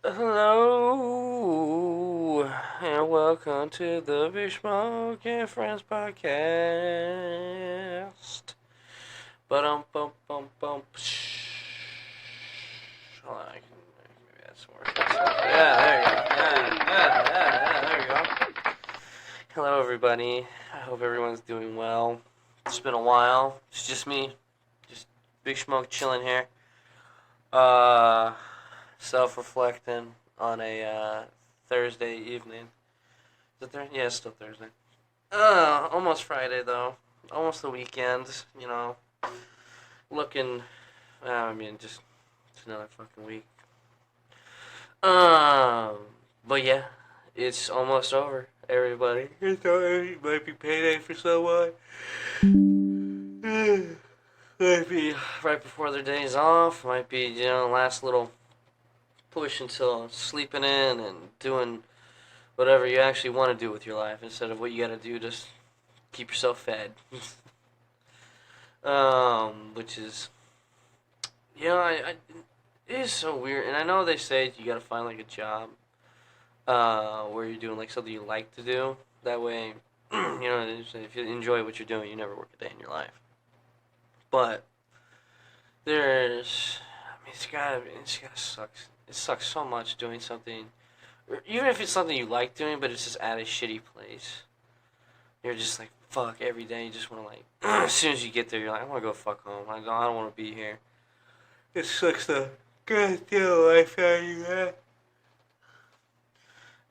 Hello and welcome to the Big Smoke and Friends podcast. But bum bum bum. Hold on, maybe that's more. Yeah, there you go. There you go. Hello, everybody. I hope everyone's doing well. It's been a while. It's just me, just Big Smoke chilling here. Uh, self-reflecting on a Thursday evening. Is it Thursday? Yeah, it's still Thursday. Almost Friday though. Almost the weekend. Looking. Just it's another fucking week. Um, but yeah, it's almost over. Everybody, it might be payday for someone. Might be right before their days off. Might be last little push until sleeping in and doing whatever you actually want to do with your life instead of what you got to do to keep yourself fed. Which is, it is so weird. And I know they say you got to find like a job, where you're doing like something you like to do. That way, if you enjoy what you're doing, you never work a day in your life. But it's gotta suck. It sucks so much doing something, even if it's something you like doing, but it's just at a shitty place. You're just like, fuck, every day you just want to like, as soon as you get there, you're like, I want to go fuck home. I don't want to be here. It sucks the goddamn life out of you,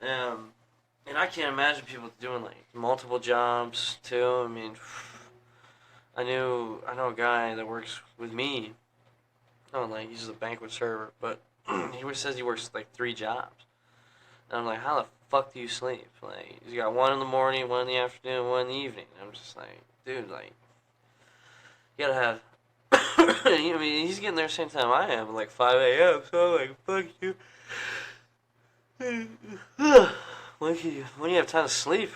man. And I can't imagine people doing like multiple jobs too. I mean, I know a guy that works with me. Oh, like he's a banquet server, but he says he works like 3 jobs. And I'm like, how the fuck do you sleep? Like, he's got one in the morning, one in the afternoon, one in the evening. I'm just like, dude, like, you gotta have. I mean, he's getting there the same time I am, like 5 a.m. So I'm like, fuck you. When you have time to sleep?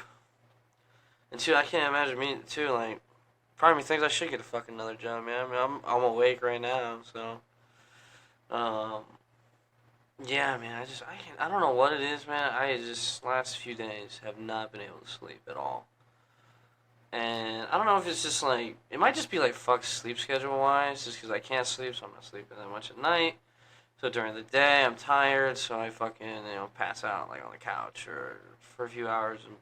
And two, I can't imagine me too. Like, part of me thinks I should get a fucking another job, man. I mean, I'm awake right now, so. Um, yeah, man. I don't know what it is, man. I just last few days have not been able to sleep at all. And I don't know if it's just like, it might just be like fuck sleep schedule wise, just because I can't sleep, so I'm not sleeping that much at night. So during the day, I'm tired, so I fucking, pass out like on the couch or for a few hours and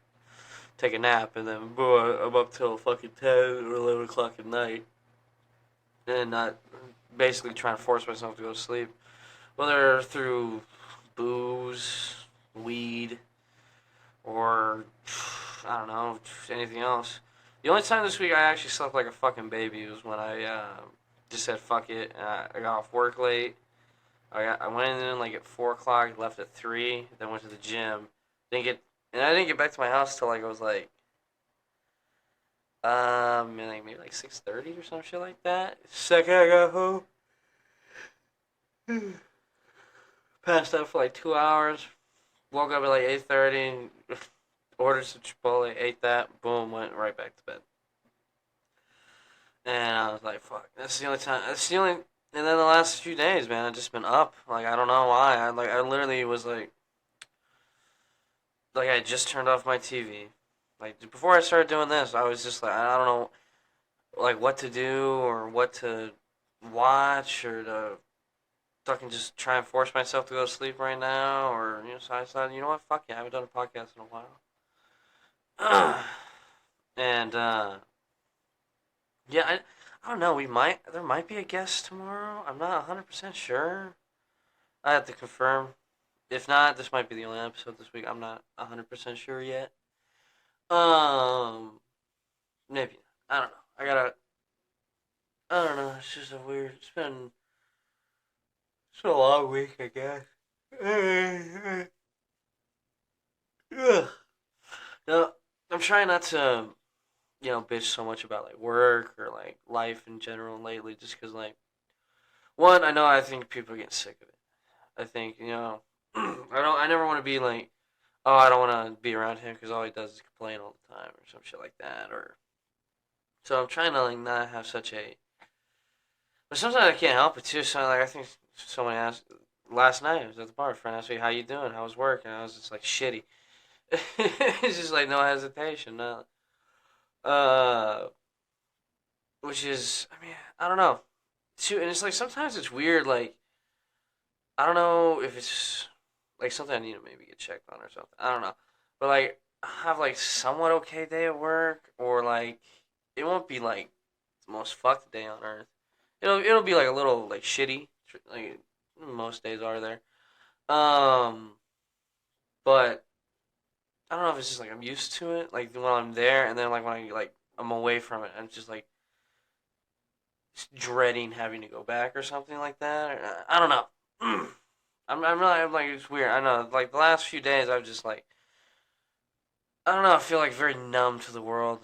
take a nap, and then boom, I'm up till fucking 10 or 11 o'clock at night. And not basically trying to force myself to go to sleep. Whether through booze, weed, or I don't know, anything else. The only time this week I actually slept like a fucking baby was when I just said fuck it. I got off work late. I went in like at 4 o'clock, left at 3, then went to the gym. I didn't get back to my house till like it was like maybe like 6:30 or some shit like that. Second I got home, passed out for like 2 hours. Woke up at like 8:30. Ordered some Chipotle, ate that, boom, went right back to bed. And I was like, fuck, that's the only time. That's the only. And then the last few days, man, I've just been up. Like I don't know why. I literally was like I just turned off my TV. Like before I started doing this, I was just like I don't know, like what to do or what to watch or to fucking just try and force myself to go to sleep right now or So I decided, you know what, fuck yeah, I haven't done a podcast in a while. And yeah, I don't know. There might be a guest tomorrow. I'm not 100% sure. I have to confirm. If not, this might be the only episode this week. I'm not 100% sure yet. Um, maybe. I don't know. I don't know. It's just a weird. It's been a long week, I guess. Ugh. No, I'm trying not to, bitch so much about like work or like life in general lately, just because like one, I think people are getting sick of it. I think I never want to be like, oh, I don't want to be around him because all he does is complain all the time or some shit like that. Or so I'm trying to like not have such a. But sometimes I can't help it too. So like I think someone asked last night I was at the bar. A friend asked me, "How you doing? How was work?" And I was just like, "Shitty." It's just like no hesitation, no. Uh, which is, I mean, I don't know. Too, and it's like sometimes it's weird. Like I don't know if it's like something I need to maybe get checked on or something. I don't know, but like I have like somewhat okay day at work, or like it won't be like the most fucked day on earth. It'll be like a little like shitty, like most days are there. Um, but I don't know if it's just like I'm used to it, like when I'm there, and then like when I'm away from it, I'm just like just dreading having to go back or something like that. I don't know. I'm like it's weird. I know. Like the last few days, I've just like I don't know. I feel like very numb to the world.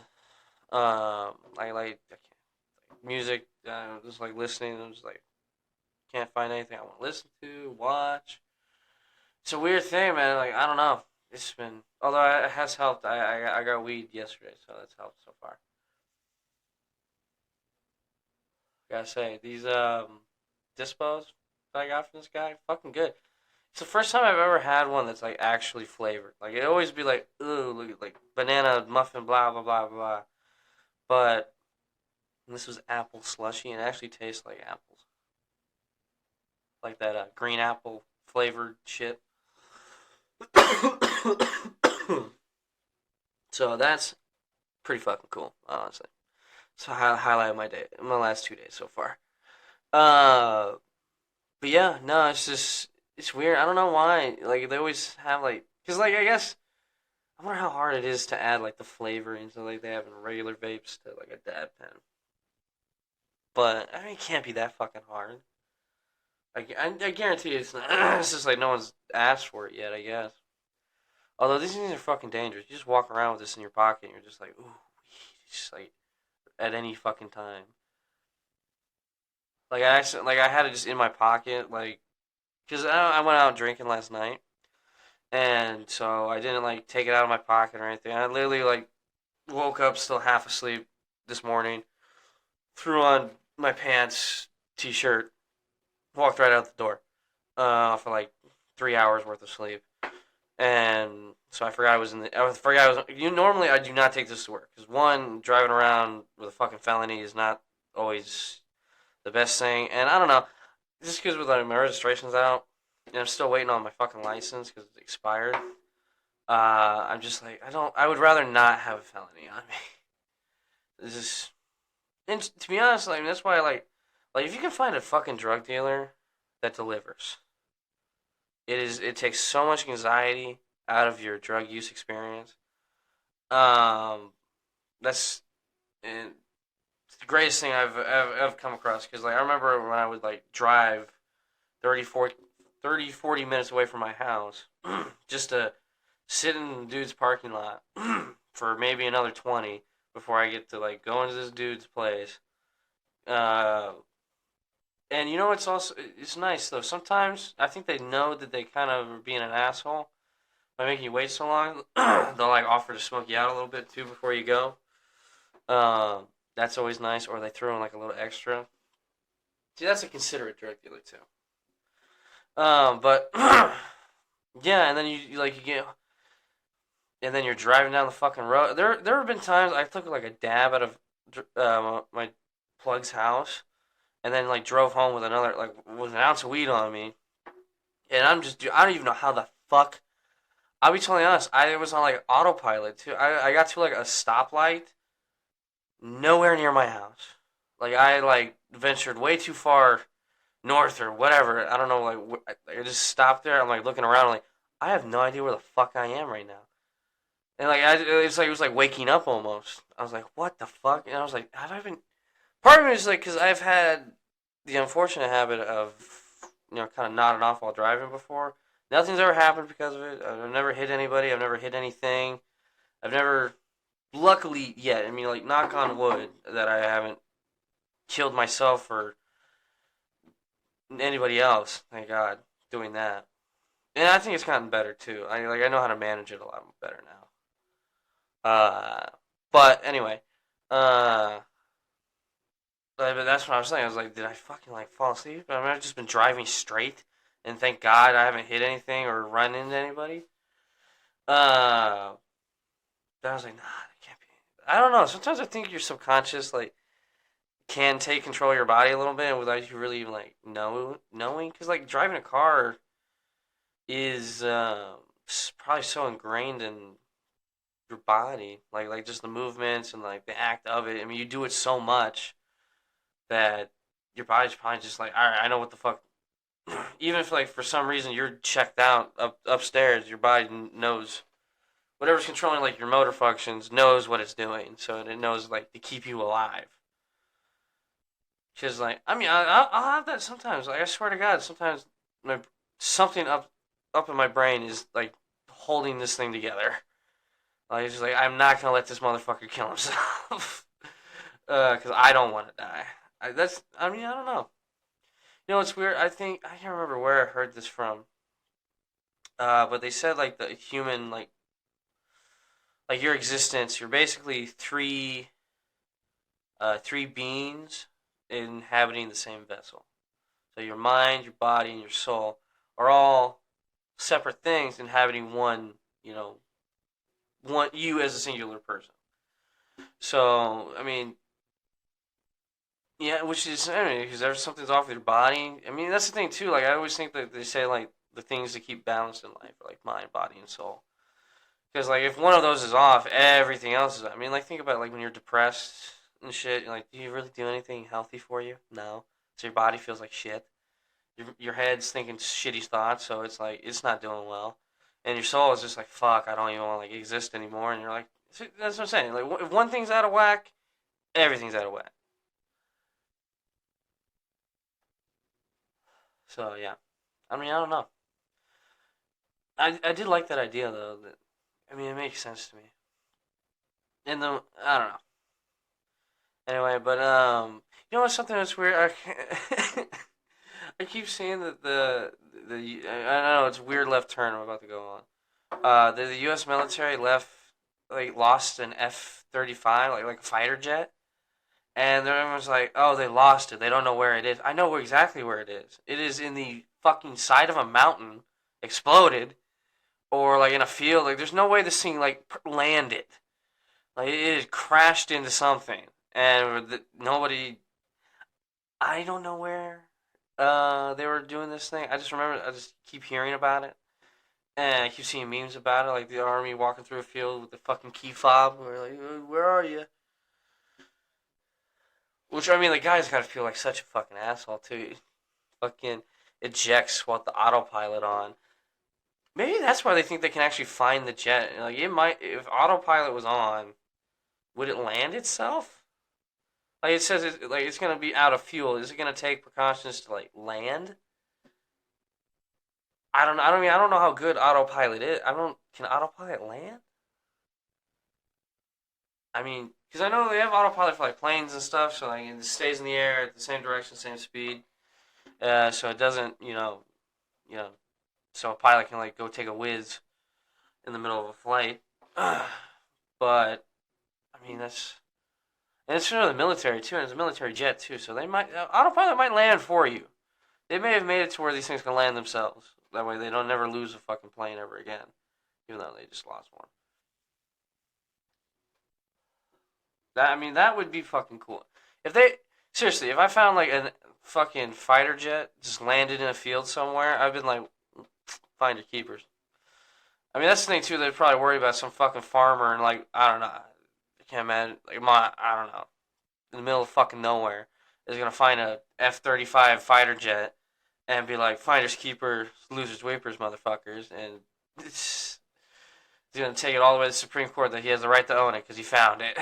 Like music. Just like listening. I'm just like can't find anything I want to listen to, watch. It's a weird thing, man. Like I don't know. It's been although it has helped. I got weed yesterday, so that's helped so far. Gotta say these dispos that I got from this guy, fucking good. It's the first time I've ever had one that's like actually flavored. Like it always be like, ooh, look at like banana muffin, blah blah blah blah. But this was apple slushy, and it actually tastes like apples, like that green apple flavored shit. So that's pretty fucking cool, honestly. So I highlight my day, my last 2 days so far. Uh, but yeah, no, it's just it's weird. I don't know why. Like they always have like, cause like I guess I wonder how hard it is to add like the flavor into like they have in regular vapes to like a dab pen. But I mean, it can't be that fucking hard. I guarantee it's not. It's just like no one's asked for it yet. I guess. Although these things are fucking dangerous. You just walk around with this in your pocket, and you're just like, ooh, just like at any fucking time. Like I had it just in my pocket, like because I went out drinking last night, and so I didn't like take it out of my pocket or anything. I literally like woke up still half asleep this morning, threw on my pants, t-shirt, walked right out the door for like 3 hours worth of sleep, and so I forgot I was in the. I forgot I was. You normally I do not take this to work because one driving around with a fucking felony is not always the best thing, and I don't know, just because with like, my registration's out and I'm still waiting on my fucking license because it's expired. I'm just like I don't. I would rather not have a felony on me. This is, and to be honest, like that's why I like if you can find a fucking drug dealer that delivers, it takes so much anxiety out of your drug use experience. Um, that's and it's the greatest thing I've come across because like I remember when I would like drive 30, 40, 30, 40 minutes away from my house just to sit in the dude's parking lot for maybe another 20 before I get to like go into this dude's place. Uh, and you know it's nice though. Sometimes I think they know that they kind of are being an asshole by making you wait so long. They'll like offer to smoke you out a little bit too before you go. Um, that's always nice. Or they throw in like a little extra. See, that's a considerate drug dealer too. But yeah, and then you like you get, and then you're driving down the fucking road. There have been times I took like a dab out of my plug's house, and then like drove home with another like with an ounce of weed on me, and I don't even know how the fuck. I'll be totally honest. I was on like autopilot too. I got to like a stoplight, nowhere near my house. Like I like ventured way too far north or whatever. I don't know. Like I just stopped there. I'm like looking around. I'm like I have no idea where the fuck I am right now. And like it's like it was like waking up almost. I was like, what the fuck? And I was like, have I been? Part of me is like, because I've had the unfortunate habit of kind of nodding off while driving before. Nothing's ever happened because of it. I've never hit anybody. I've never hit anything. I've never, luckily yet. I mean, like knock on wood, that I haven't killed myself or anybody else. Thank God, doing that. And I think it's gotten better too. I know how to manage it a lot better now. But anyway, uh, but that's what I was saying. I was like, did I fucking like fall asleep? I mean, I've just been driving straight, and thank God I haven't hit anything or run into anybody. Uh, then I was like, nah, that can't be. I don't know. Sometimes I think your subconscious like can take control of your body a little bit without you really even like knowing. Because like driving a car is probably so ingrained in your body, like just the movements and like the act of it. I mean, you do it so much that your body's probably just like, all right, I know what the fuck. Even if like for some reason you're checked out upstairs, your body knows whatever's controlling like your motor functions knows what it's doing, so it knows like to keep you alive. Because like I mean, I'll have that sometimes. Like I swear to God, sometimes my something up in my brain is like holding this thing together. Like it's just like I'm not gonna let this motherfucker kill himself, because I don't want to die. I mean I don't know. You know it's weird. I think I can't remember where I heard this from. But they said like the human like your existence, you're basically three beings inhabiting the same vessel. So your mind, your body, and your soul are all separate things inhabiting one, one you as a singular person. So I mean, yeah, which is I mean, because there's something's off with your body. I mean, that's the thing too. Like I always think that they say like the things to keep balanced in life are like mind, body, and soul. Because like if one of those is off, everything else is. I mean, like think about like when you're depressed and shit. You're like, do you really do anything healthy for you? No. So your body feels like shit. Your head's thinking shitty thoughts, so it's like it's not doing well, and your soul is just like fuck. I don't even want to like exist anymore. And you're like, that's what I'm saying. Like if one thing's out of whack, everything's out of whack. So yeah, I mean I don't know. I did like that idea though. That I mean it makes sense to me. And then I don't know. Anyway, but you know what's something that's weird? I keep saying that the I know it's a weird left turn I'm about to go on. The U.S. military lost an F-35 like a fighter jet, and everyone's like, oh they lost it. They don't know where it is. I know exactly where it is. It is in the fucking side of a mountain, exploded, or like in a field. Like there's no way this thing like landed. Like it crashed into something, and nobody. I don't know where they were doing this thing. I just remember. I just keep hearing about it, and I keep seeing memes about it, like the army walking through a field with the fucking key fob. And we're like, "Where are you?" Which I mean, the guy's got to feel like such a fucking asshole too. Fucking ejects with the autopilot on. Maybe that's why they think they can actually find the jet. Like it might, if autopilot was on, would it land itself? Like it says, it's gonna be out of fuel. Is it gonna take precautions to like land? I don't. I don't mean. I don't know how good autopilot is. I don't. Can autopilot land? I mean, because I know they have autopilot for like planes and stuff, so like it stays in the air at the same direction, same speed. So it doesn't. You know. So a pilot can like go take a whiz in the middle of a flight. But I mean that's. And it's for the military too, and it's a military jet too. So they might autopilot might land for you. They may have made it to where these things can land themselves. That way they don't never lose a fucking plane ever again. Even though they just lost one. That would be fucking cool. If they seriously, if I found like a fucking fighter jet just landed in a field somewhere, I've been like, find your keepers. I mean that's the thing too. They'd probably worry about some fucking farmer and like I don't know. I can't imagine like I don't know in the middle of fucking nowhere is gonna find a F-35 fighter jet and be like, finders keepers, losers weepers, motherfuckers, and he's gonna take it all the way to the Supreme Court that he has the right to own it because he found it.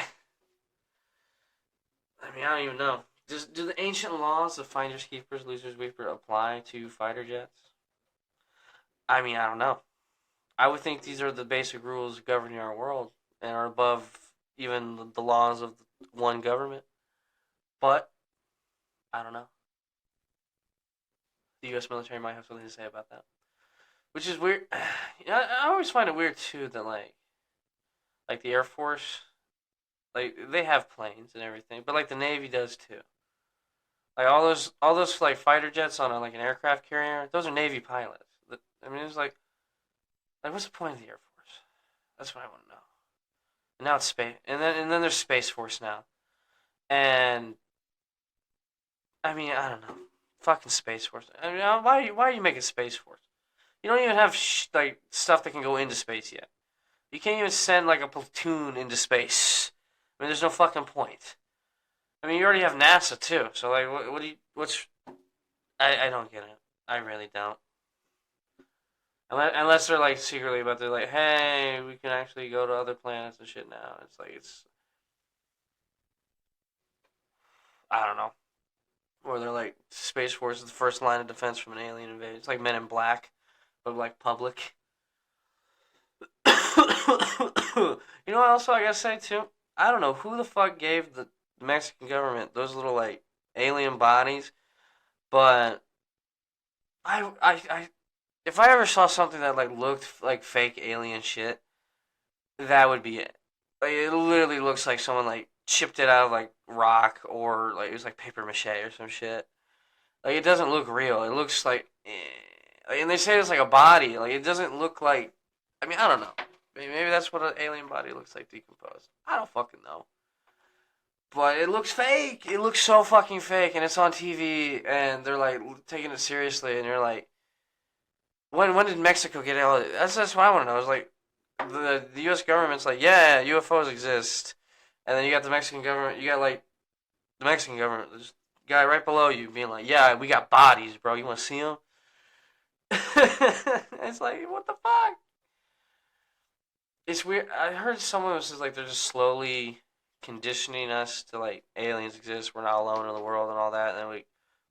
I mean, I don't even know. Do the ancient laws of finders keepers, losers weepers apply to fighter jets? I mean, I don't know. I would think these are the basic rules governing our world and are above even the laws of one government. But I don't know. The U.S. military might have something to say about that. Which is weird. I always find it weird too that like the Air Force, like they have planes and everything, but like the Navy does too. Like all those like fighter jets on like an aircraft carrier. Those are Navy pilots. I mean, it's like what's the point of the Air Force? That's what I want to know. And now it's space, and then there's Space Force now, and I mean I don't know, fucking Space Force. I mean, why are you making Space Force? You don't even have like stuff that can go into space yet. You can't even send like a platoon into space. I mean, there's no fucking point. I mean, you already have NASA too. So like, what do you? What's? I don't get it. I really don't. Unless they're like secretly about they're like, hey, we can actually go to other planets and shit now. It's like it's I don't know. Or they're like Space Force is the first line of defense from an alien invasion. It's like Men in Black, but like public. You know what else I gotta say too? I don't know who the fuck gave the Mexican government those little like alien bodies, but I if I ever saw something that like looked like fake alien shit, that would be it. Like it literally looks like someone like chipped it out of like rock or like it was like paper mache or some shit. Like it doesn't look real. It looks like, and they say it's like a body. Like it doesn't look like. I mean, I don't know. Maybe that's what an alien body looks like decomposed. I don't fucking know. But it looks fake. It looks so fucking fake, and it's on TV, and they're like taking it seriously, and you're like, when did Mexico get all? That's what I want to know. It's like the U.S. government's like, yeah, UFOs exist, and then you got the Mexican government. You got like the Mexican government, this guy right below you, being like, yeah, we got bodies, bro. You want to see them? It's like, what the fuck? It's weird. I heard someone was just like they're just slowly conditioning us to like aliens exist. We're not alone in the world and all that, and then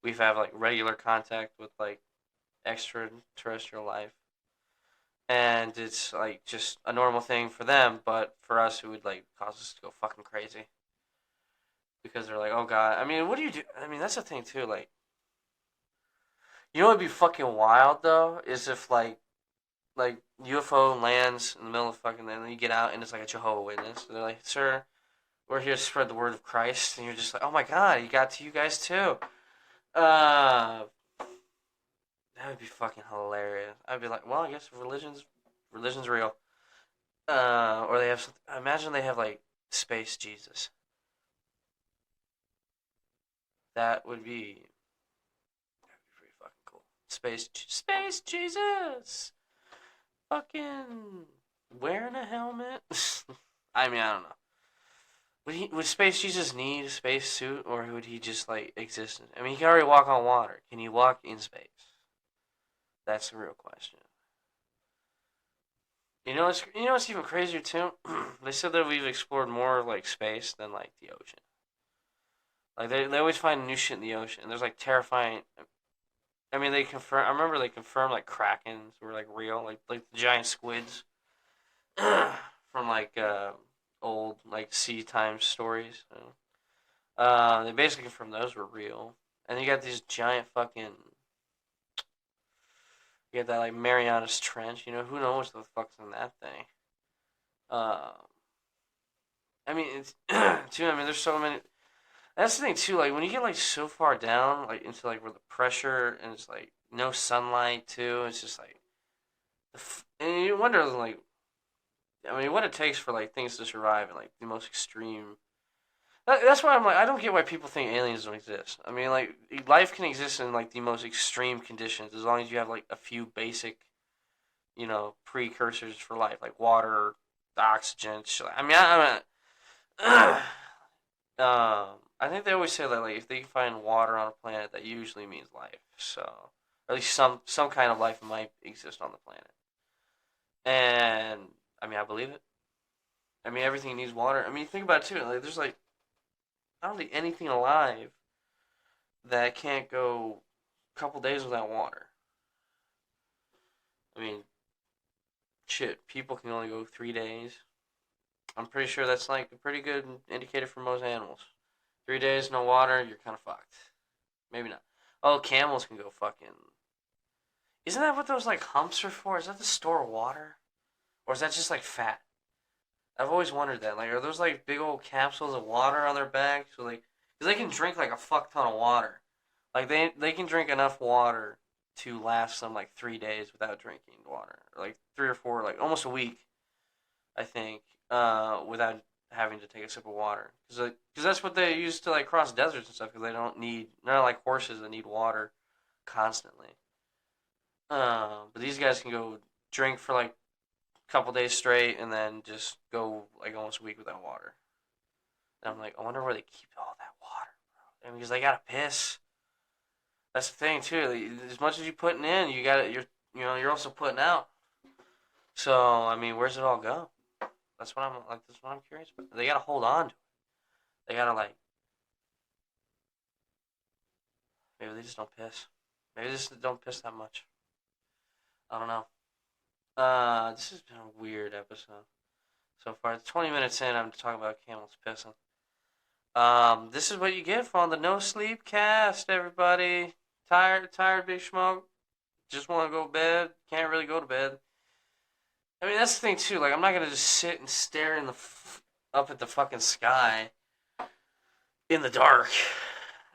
we have like regular contact with like extraterrestrial life, and it's like just a normal thing for them, but for us, it would like cause us to go fucking crazy because they're like, oh god. I mean, what do you do? I mean, that's the thing too. Like, you know, what'd be fucking wild though is if like UFO lands in the middle of fucking, and then you get out and it's like a Jehovah Witness. And they're like, sir, we're here to spread the word of Christ, and you're just like, oh my god, he got to you guys too. Uh, that would be fucking hilarious. I'd be like, well, I guess religion's real. Or they have something. Imagine they have like space Jesus. That'd be pretty fucking cool. Space Jesus. Fucking wearing a helmet. I mean, I don't know. Would Space Jesus need a space suit, or would he just like exist? I mean, he can already walk on water. Can he walk in space? That's the real question. You know what's even crazier too? They said that we've explored more of like space than like the ocean. Like they always find new shit in the ocean. There's like terrifying. I mean, they confirm. I remember they confirmed like krakens were like real, like the giant squids from like old like sea times stories. They basically confirmed those were real, and you got these giant fucking. You got that like Marianas Trench. You know who knows what the fuck's in that thing. Uh, I mean it's too. I mean there's so many. That's the thing too. Like when you get like so far down, like into like where the pressure and it's like no sunlight too. It's just like, and you wonder like, I mean, what it takes for like things to survive in like the most extreme. That's why I'm like, I don't get why people think aliens don't exist. I mean, like life can exist in like the most extreme conditions as long as you have like a few basic, precursors for life, like water, oxygen. I mean, I think they always say that like if they can find water on a planet, that usually means life. So, or at least some kind of life might exist on the planet. And I mean, I believe it. I mean, everything needs water. I mean, think about it too. Like, there's like I don't think anything alive that can't go a couple days without water. I mean, shit, people can only go 3 days. I'm pretty sure that's like a pretty good indicator for most animals. 3 days no water, you're kind of fucked. Maybe not. Oh, camels can go fucking. Isn't that what those like humps are for? Is that to store water, or is that just like fat? I've always wondered that. Like, are those like big old capsules of water on their back? So like, because they can drink like a fuck ton of water. Like they can drink enough water to last them like 3 days without drinking water, or like 3 or 4, like almost a week, I think, without having to take a sip of water, because that's what they use to like cross deserts and stuff. Because they're not like horses that need water constantly. But these guys can go drink for like a couple days straight and then just go like almost a week without water. And I'm like, I wonder where they keep all that water, bro. And because they gotta piss. That's the thing too. As much as you're putting in, you're also putting out. So I mean, where's it all go? That's what I'm curious about. They gotta hold on to it. They gotta like maybe they just don't piss. Maybe they just don't piss that much. I don't know. This has been a weird episode so far. 20 minutes in, I'm talking about camels pissing. This is what you get from the No Sleep Cast, everybody. Tired, Big Smoke. Just want to go to bed. Can't really go to bed. I mean, that's the thing too. Like, I'm not gonna just sit and stare up at the fucking sky in the dark.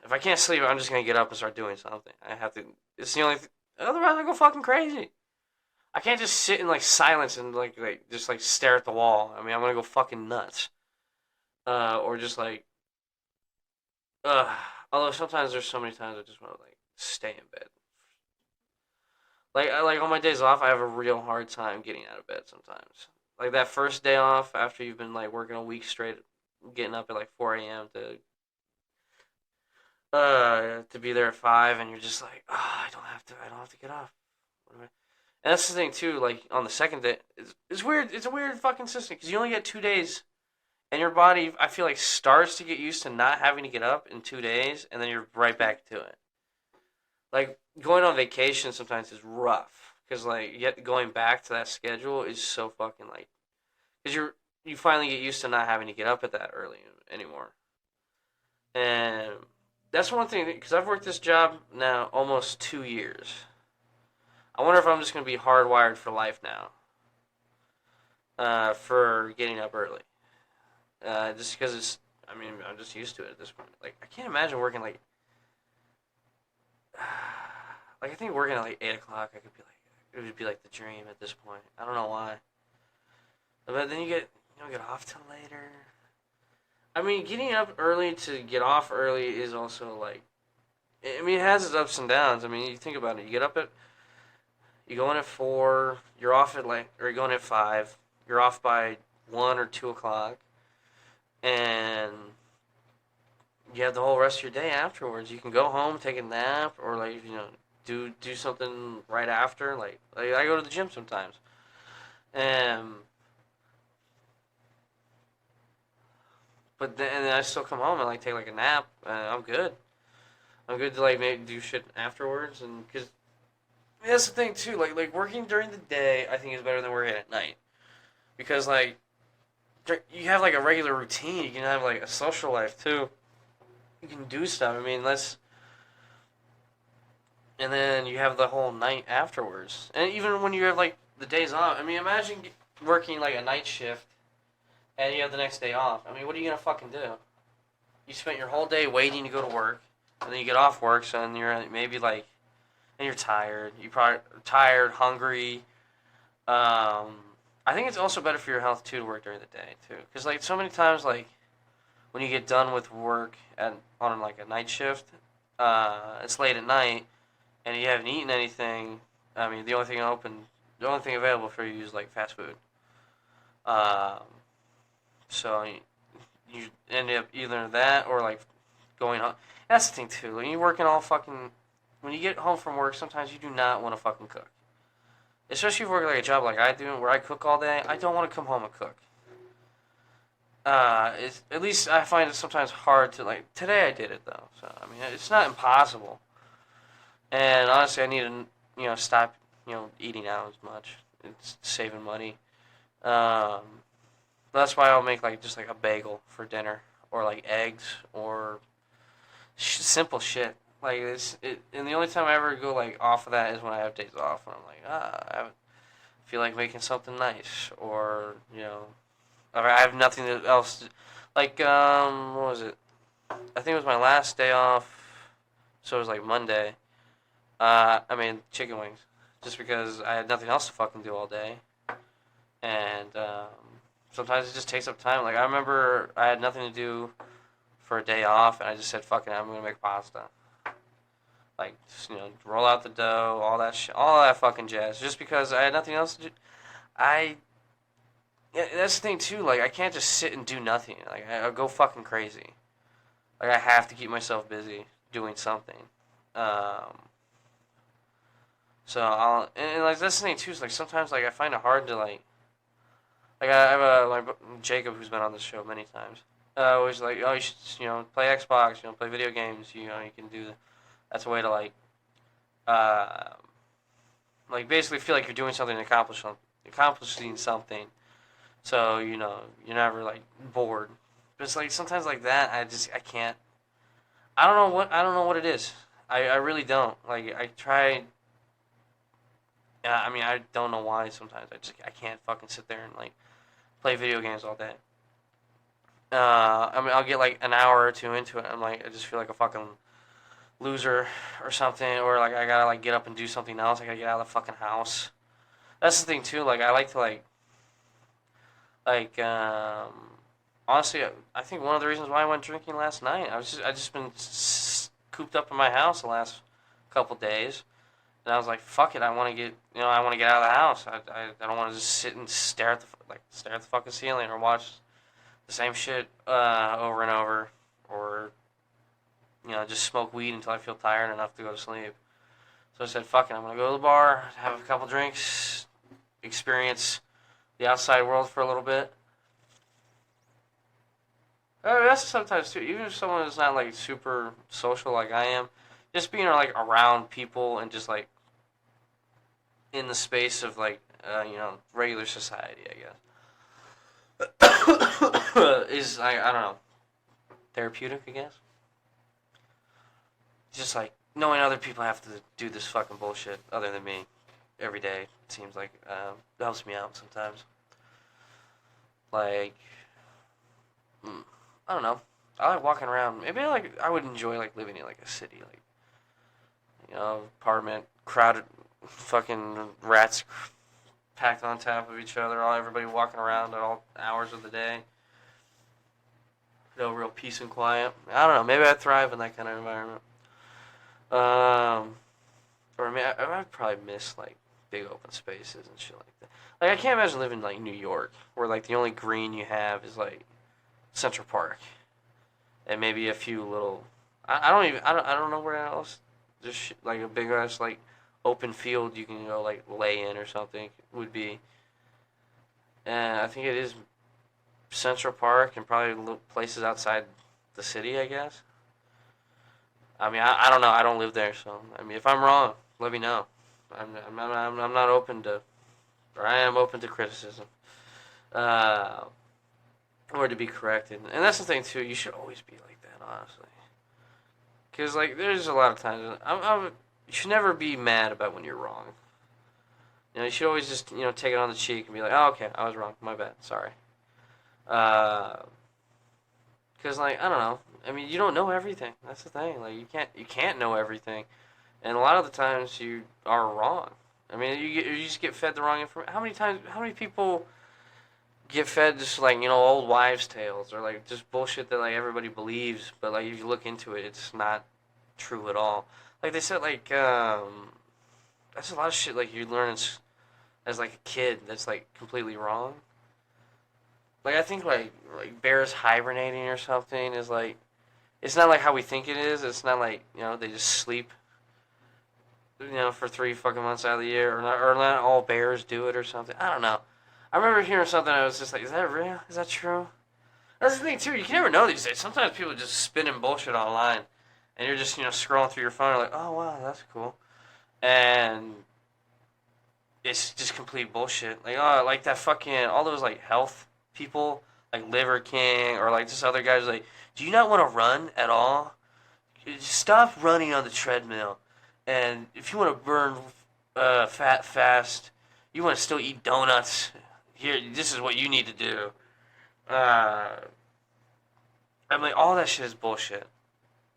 If I can't sleep, I'm just gonna get up and start doing something. I have to. It's the only. Otherwise, I go fucking crazy. I can't just sit in like silence and like just like stare at the wall. I mean, I'm gonna go fucking nuts. Or just like, uh. Although sometimes there's so many times I just want to like stay in bed. Like on my days off, I have a real hard time getting out of bed sometimes. Like that first day off after you've been like working a week straight, getting up at like 4 a.m. to be there at 5, and you're just like, oh, I don't have to get up. And that's the thing too. Like on the second day, it's weird. It's a weird fucking system because you only get 2 days, and your body, I feel like, starts to get used to not having to get up in 2 days, and then you're right back to it. Like going on vacation sometimes is rough because like yet going back to that schedule is so fucking like because you finally get used to not having to get up at that early anymore. And that's one thing because I've worked this job now almost 2 years. I wonder if I'm just gonna be hardwired for life now. For getting up early. Just because I mean, I'm just used to it at this point. Like, I can't imagine working like I think working at like 8 o'clock, it would be like the dream at this point. I don't know why. But then you don't get off till later. I mean, getting up early to get off early is also like, I mean, it has its ups and downs. I mean, you think about it. You go in at 4, you're off at like, or you go in at 5, you're off by 1 or 2 o'clock, and you have the whole rest of your day afterwards. You can go home, take a nap, or like, do something right after. Like I go to the gym sometimes, and then I still come home and like take like a nap. I'm good. I'm good to like maybe do shit afterwards, and because that's the thing too. Like working during the day, I think is better than working at night, because like you have like a regular routine. You can have like a social life too. You can do stuff. I mean, and then you have the whole night afterwards. And even when you have like the days off, I mean, imagine working like a night shift and you have the next day off. I mean, what are you gonna fucking do? You spent your whole day waiting to go to work, and then you get off work, so then you're maybe like, and you're tired. You probably are tired, hungry. I think it's also better for your health too to work during the day too, because like so many times like when you get done with work on like a night shift, it's late at night, and you haven't eaten anything. I mean, the only thing available for you is like fast food. Um, so you end up either that or like going home. That's the thing too. When you're working when you get home from work, sometimes you do not want to fucking cook. Especially if you work like a job like I do, where I cook all day. I don't want to come home and cook. At least I find it sometimes hard to like. Today I did it though, so I mean it's not impossible. And honestly, I need to stop eating out as much. It's saving money. Um, that's why I'll make like just like a bagel for dinner, or like eggs, or simple shit. Like and the only time I ever go like off of that is when I have days off, when I'm like I feel like making something nice, or I have nothing else. Like what was it? I think it was my last day off So it was like Monday. I made chicken wings, just because I had nothing else to fucking do all day, and sometimes it just takes up time. Like I remember I had nothing to do for a day off, and I just said, "Fuck it, I'm gonna make pasta." Like just, roll out the dough, all that shit, all that fucking jazz, just because I had nothing else to do. I Yeah, that's the thing too. Like I can't just sit and do nothing. Like I'll go fucking crazy. Like I have to keep myself busy doing something. Um, and like that's the thing too. Is like sometimes like I find it hard to I have Jacob who's been on this show many times. Always like, oh, you should play Xbox, play video games. You can do that. That's a way to uh, basically feel like you're doing something, accomplishing something. So you're never like bored. But it's like sometimes like that, I can't. I don't know what it is. I really don't. Like I try. I mean, I don't know why. Sometimes I can't fucking sit there and like play video games all day. I mean, I'll get like an hour or two into it. I'm like, I just feel like a fucking loser or something, or like I gotta like get up and do something else. I gotta get out of the fucking house. That's the thing too. Like I like to like honestly, I think one of the reasons why I went drinking last night, I just been cooped up in my house the last couple days, and I was like, fuck it, I want to get I want to get out of the house. I don't want to just sit and stare at the fucking ceiling or watch the same shit over and over, or just smoke weed until I feel tired enough to go to sleep. So I said, fuck it, I'm gonna go to the bar, have a couple drinks, experience the outside world for a little bit. That's sometimes too. Even if someone is not like super social like I am, just being like around people and just like in the space of like regular society, I guess, is I don't know, therapeutic, I guess. Just like knowing other people have to do this fucking bullshit other than me every day, it seems like helps me out sometimes. Like, I don't know. I like walking around. Maybe I would enjoy like living in like a city, like apartment, crowded, fucking rats packed on top of each other, everybody walking around at all hours of the day. No real peace and quiet. I don't know. Maybe I'd thrive in that kind of environment. Or I mean, I'd probably miss like big open spaces and shit like that. Like I can't imagine living in like New York, where like the only green you have is like Central Park, and maybe a few little. I don't know where else. Just like a big ass like open field you can go like lay in or something would be. And I think it is Central Park and probably little places outside the city, I guess. I mean, I don't know. I don't live there, so I mean, if I'm wrong, let me know. I'm not open to, or I am open to criticism, or to be corrected. And that's the thing too. You should always be like that, honestly. Because like, there's a lot of times you should never be mad about when you're wrong. You should always just take it on the cheek and be like, oh, okay, I was wrong. My bad. Sorry. Because like I don't know. I mean, you don't know everything. That's the thing. Like you can't know everything, and a lot of the times you are wrong. I mean, you just get fed the wrong information. How many people get fed just like old wives' tales or like just bullshit that like everybody believes, but like if you look into it, it's not true at all. Like they said, like that's a lot of shit like you learn as like a kid that's like completely wrong. Like I think like bears hibernating or something is like. It's not like how we think it is. It's not like, they just sleep, for 3 fucking months out of the year. Or not all bears do it or something. I don't know. I remember hearing something I was just like, is that real? Is that true? That's the thing, too. You can never know these days. Sometimes people just spinning bullshit online. And you're just, scrolling through your phone and like, oh, wow, that's cool. And it's just complete bullshit. Like, oh, like that fucking, all those, like, health people, like Liver King, or, like, just other guys, like, do you not want to run at all? Stop running on the treadmill. And if you want to burn fat fast, you want to still eat donuts, here, this is what you need to do. I'm like, all that shit is bullshit.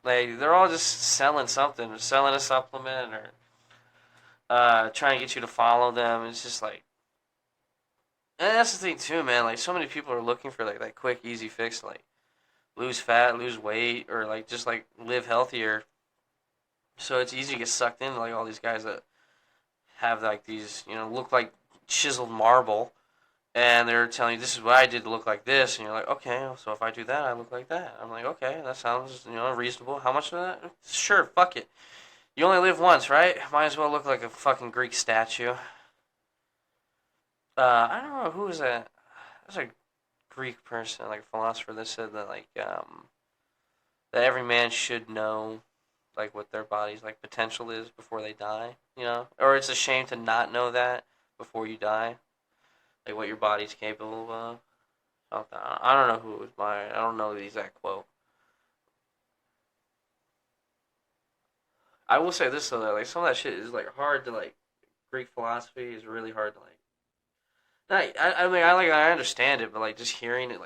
Like they're all just selling something, or selling a supplement, or trying to get you to follow them. It's just like, and that's the thing too, man. Like so many people are looking for like that quick, easy fix, like lose fat, lose weight, or like just like live healthier. So it's easy to get sucked into like all these guys that have like these, look like chiseled marble, and they're telling you this is what I did to look like this, and you're like, okay, so if I do that, I look like that. I'm like, okay, that sounds reasonable. How much of that? Sure, fuck it. You only live once, right? Might as well look like a fucking Greek statue. I don't know who was that. There's a Greek person, like a philosopher, that said that that every man should know like what their body's like potential is before they die. Or it's a shame to not know that before you die, like what your body's capable of. Something. I don't know who it was by. I don't know the exact quote. I will say this though, that like some of that shit is like hard to like. Greek philosophy is really hard to like. I mean I understand it, but like just hearing it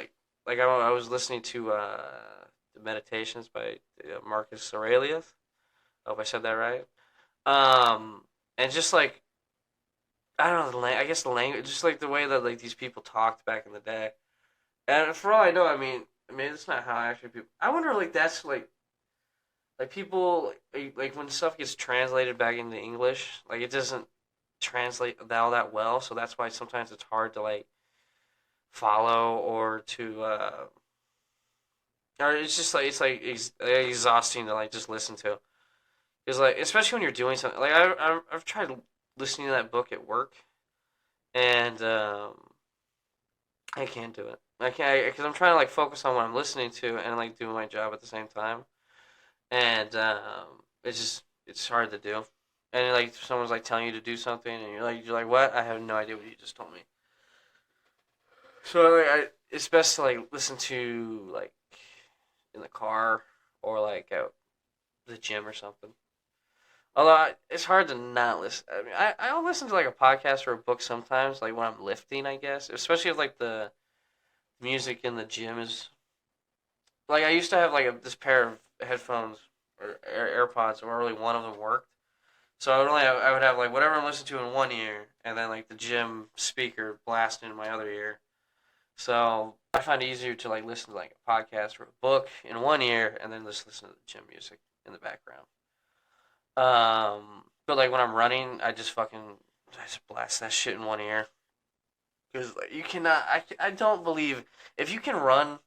I was listening to the Meditations by Marcus Aurelius. I hope I said that right. Um, and just like I don't know I guess the language, just like the way that like these people talked back in the day. And for all I know, I mean it's not how actually people. I wonder like that's like people like when stuff gets translated back into English, like it doesn't translate all that well, so that's why sometimes it's hard to like follow or to or it's just like exhausting to like just listen to. Because like especially when you're doing something like I've tried listening to that book at work, and I can't do it. I can't because I'm trying to like focus on what I'm listening to and like doing my job at the same time, and it's hard to do. And like someone's like telling you to do something, and you're like what? I have no idea what you just told me. So it's best to like listen to like in the car or like at the gym or something. Although it's hard to not listen. I mean, I'll listen to like a podcast or a book sometimes, like when I'm lifting, I guess. Especially if like the music in the gym is like I used to have like this pair of headphones or AirPods, where only one of them worked. So I would have like whatever I'm listening to in one ear, and then like the gym speaker blasting in my other ear. So I find it easier to like listen to like a podcast or a book in one ear, and then just listen to the gym music in the background. But like when I'm running, I just blast that shit in one ear because like, you cannot. I don't believe if you can run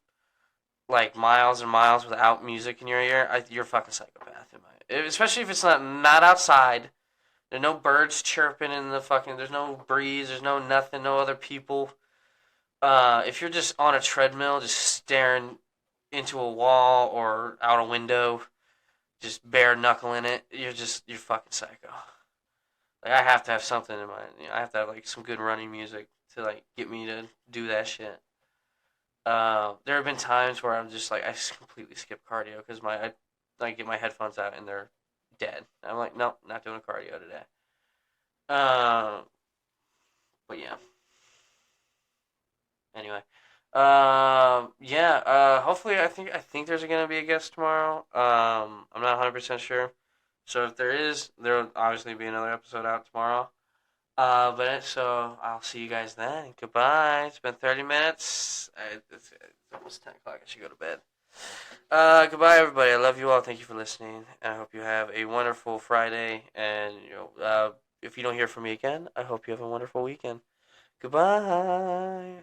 like miles and miles without music in your ear, you're a fucking psychopath. Especially if it's not outside. There's no birds chirping in the fucking. There's no breeze. There's no nothing. No other people. If you're just on a treadmill, just staring into a wall or out a window, just bare knuckling it, you're fucking psycho. Like I have to have something in my, I have to have like some good running music to like get me to do that shit. There have been times where I'm just like I just completely skip cardio because I get my headphones out and they're dead. I'm like, nope, not doing cardio today. Um, but yeah. Anyway, yeah. Hopefully, I think there's gonna be a guest tomorrow. I'm not 100% sure. So if there is, there will obviously be another episode out tomorrow. So I'll see you guys then. Goodbye. It's been 30 minutes. It's almost 10 o'clock. I should go to bed. Goodbye, everybody. I love you all. Thank you for listening. And I hope you have a wonderful Friday. And if you don't hear from me again, I hope you have a wonderful weekend. Goodbye.